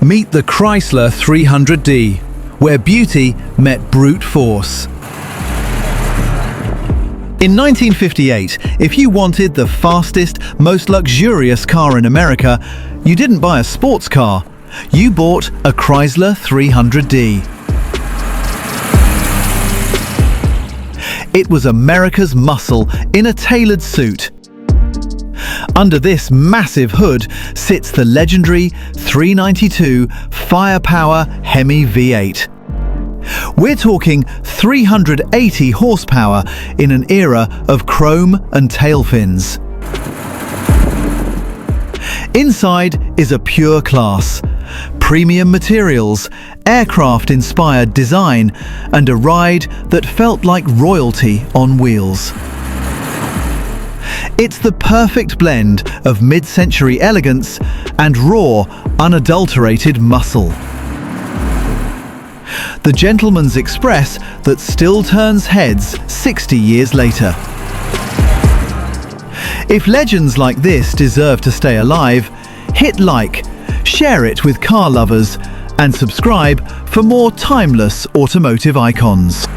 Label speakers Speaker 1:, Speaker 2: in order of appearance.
Speaker 1: Meet the Chrysler 300D, where beauty met brute force. In 1958, if you wanted the fastest, most luxurious car in America, you didn't buy a sports car, you bought a Chrysler 300D. It was America's muscle in a tailored suit. Under this massive hood sits the legendary 392 firepower HEMI V8. We're talking 380 horsepower in an era of chrome and tailfins. Inside is a pure class. Premium materials, aircraft-inspired design, and a ride that felt like royalty on wheels. It's the perfect blend of mid-century elegance and raw, unadulterated muscle. The gentleman's express that still turns heads 60 years later. If legends like this deserve to stay alive, hit like, share it with car lovers, and subscribe for more timeless automotive icons.